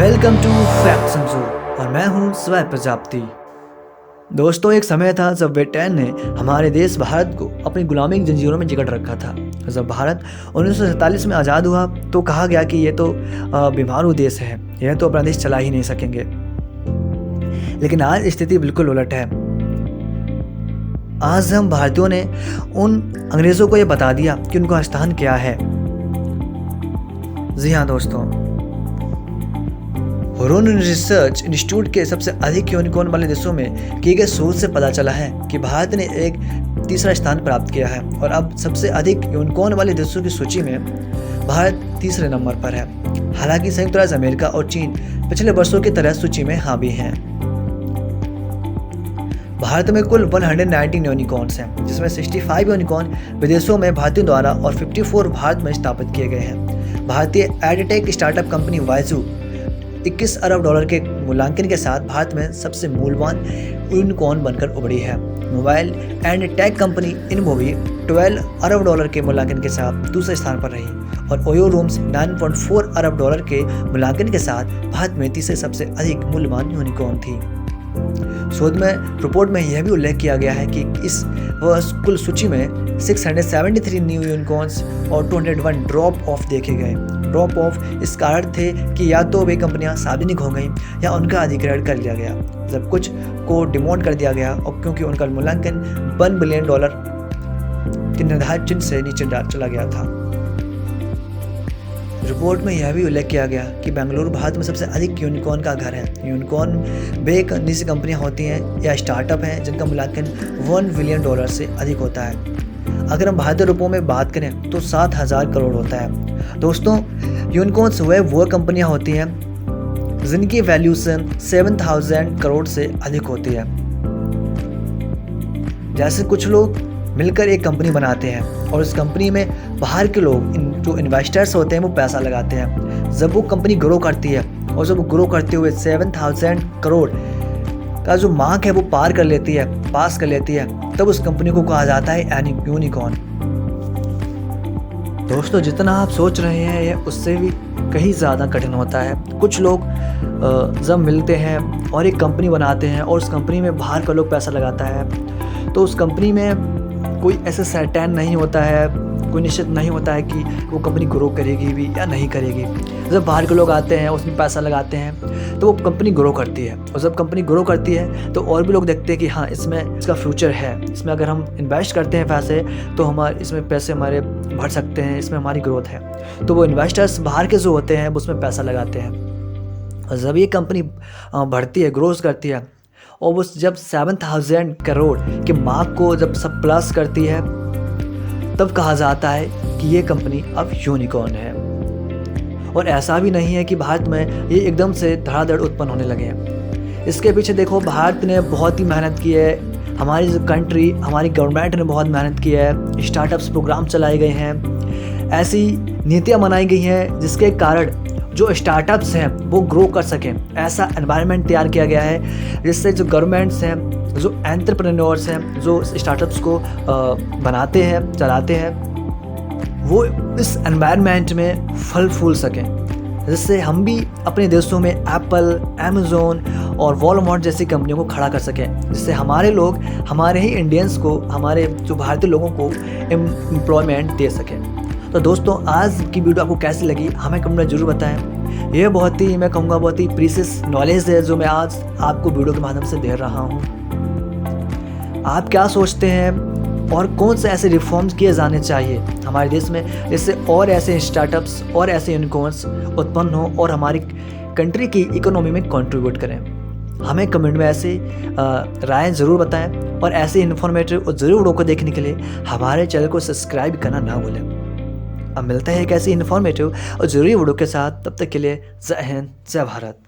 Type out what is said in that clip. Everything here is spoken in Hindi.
वेलकम टू फैक्ट समझो और मैं हूं स्वयं प्रजापति। दोस्तों, एक समय था जब ब्रिटेन ने हमारे देश भारत को अपनी गुलामी की जंजीरों में जकड़ रखा था। जब भारत 1947 में आज़ाद हुआ तो कहा गया कि ये तो बीमारू देश है, यह तो अपना देश चला ही नहीं सकेंगे। लेकिन आज स्थिति बिल्कुल उलट है। आज हम भारतीयों ने उन अंग्रेज़ों को ये बता दिया कि उनका स्थान क्या है। जी हाँ दोस्तों, हुरून रिसर्च इंस्टीट्यूट के सबसे अधिक यूनिकॉर्न वाले देशों में किए गए शोध से पता चला है कि भारत ने एक तीसरा स्थान प्राप्त किया है और अब सबसे अधिक यूनिकॉर्न वाले देशों की सूची में भारत तीसरे नंबर पर है। हालांकि संयुक्त राज्य अमेरिका और चीन पिछले वर्षों की तरह सूची में हावी हैं। भारत में कुल 119 यूनिकॉर्न्स हैं, जिसमें 65 यूनिकॉर्न विदेशों में भारतीयों द्वारा और 54 भारत में स्थापित किए गए हैं। भारतीय एडटेक स्टार्टअप कंपनी वाइजू 21 अरब डॉलर के मूल्यांकन के साथ भारत में सबसे मूल्यवान यूनिकॉर्न बनकर उभरी है। Mobile and tech company InMobi 12 अरब डॉलर के मूल्यांकन के साथ दूसरे स्थान पर रही और ओयो रूम्स 9.4 अरब डॉलर के मूल्यांकन के साथ भारत में तीसरे सबसे अधिक मूल्यवान यूनिकॉर्न थी। शोध में रिपोर्ट में यह भी उल्लेख किया गया है कि इस वर्ष कुल सूची में 673 न्यू यूनिकॉर्न्स और 201 ड्रॉप ऑफ देखे गए। ड्रॉप ऑफ इस कारण थे कि या तो वे कंपनियां सार्वजनिक हो गईं या उनका अधिग्रहण कर लिया गया, जब कुछ को डिमोट कर दिया गया और क्योंकि उनका मूल्यांकन $1 बिलियन के निर्धारित चिन्ह से नीचे चला गया था। रिपोर्ट में यह भी उल्लेख किया गया कि बेंगलुरु भारत में सबसे अधिक यूनिकॉर्न का घर है। यूनिकॉर्न वे निजी कंपनियां होती हैं या स्टार्टअप हैं जिनका मूल्यांकन $1 बिलियन से अधिक होता है। अगर हम भारतीय रुपयों में बात करें तो 7,000 करोड़ होता है। दोस्तों, यूनिकॉर्न्स वो कंपनियां होती हैं जिनकी वैल्यूएशन 7,000 करोड़ से अधिक होती है। जैसे कुछ लोग मिलकर एक कंपनी बनाते हैं और इस कंपनी में बाहर के लोग जो इन्वेस्टर्स होते हैं वो पैसा लगाते हैं। जब वो कंपनी ग्रो करती है और जब वो ग्रो करते हुए 7,000 करोड़ का जो मार्क है वो पास कर लेती है, तब उस कंपनी को कहा जाता है यूनिकॉर्न। दोस्तों, जितना आप सोच रहे हैं यह उससे भी कहीं ज़्यादा कठिन होता है। कुछ लोग जब मिलते हैं और एक कंपनी बनाते हैं और उस कंपनी में बाहर का लोग पैसा लगाता है तो उस कंपनी में कोई ऐसा सर्टेन नहीं होता है, कोई निश्चित नहीं होता है कि वो कंपनी ग्रो करेगी भी या नहीं करेगी। जब बाहर के लोग आते हैं उसमें पैसा लगाते हैं तो वो कंपनी ग्रो करती है और जब कंपनी ग्रो करती है तो और भी लोग देखते हैं कि हाँ, इसमें इसका फ्यूचर है, इसमें अगर हम इन्वेस्ट करते हैं पैसे तो इसमें पैसे हमारे बढ़ सकते हैं, इसमें हमारी ग्रोथ है। तो वो इन्वेस्टर्स बाहर के जो होते हैं वो उसमें पैसा लगाते हैं और जब ये कंपनी बढ़ती है, ग्रोथ करती है और वो जब 7,000 करोड़ के मार्क को जब सब प्लस करती है तब कहा जाता है कि ये कंपनी अब यूनिकॉर्न है। और ऐसा भी नहीं है कि भारत में ये एकदम से धड़ाधड़ उत्पन्न होने लगे हैं। इसके पीछे देखो, भारत ने बहुत ही मेहनत की है, हमारी जो कंट्री, हमारी गवर्नमेंट ने बहुत मेहनत की है, स्टार्टअप्स प्रोग्राम चलाए गए हैं, ऐसी नीतियाँ बनाई गई हैं जिसके कारण जो स्टार्टअप्स हैं वो ग्रो कर सकें। ऐसा एनवायरनमेंट तैयार किया गया है जिससे जो गवर्नमेंट्स हैं, जो एंटरप्रेन्योर्स हैं, जो स्टार्टअप्स को बनाते हैं, चलाते हैं, वो इस एनवायरनमेंट में फल फूल सकें, जिससे हम भी अपने देशों में एप्पल, अमेज़न और वॉलमार्ट जैसी कंपनियों को खड़ा कर सकें, जिससे हमारे लोग, हमारे ही इंडियंस को, हमारे जो भारतीय लोगों को एम्प्लॉयमेंट दे सकें। तो दोस्तों, आज की वीडियो आपको कैसी लगी हमें कमेंट में जरूर बताएं। यह बहुत ही, मैं कहूँगा, बहुत ही प्रीशियस नॉलेज है जो मैं आज आपको वीडियो के माध्यम से दे रहा हूँ। आप क्या सोचते हैं और कौन से ऐसे रिफॉर्म्स किए जाने चाहिए हमारे देश में जिससे और ऐसे स्टार्टअप्स और ऐसे यूनिकॉर्न्स उत्पन्न हो और हमारी कंट्री की इकोनॉमी में कंट्रीब्यूट करें? हमें कमेंट में ऐसे राय ज़रूर बताएं और ऐसे इन्फॉर्मेटिव और ज़रूर वीडियो को देखने के लिए हमारे चैनल को सब्सक्राइब करना ना भूलें। अब मिलते हैं एक ऐसी इन्फॉर्मेटिव और ज़रूरी वीडियो के साथ, तब तक के लिए जय हिंद, जय भारत।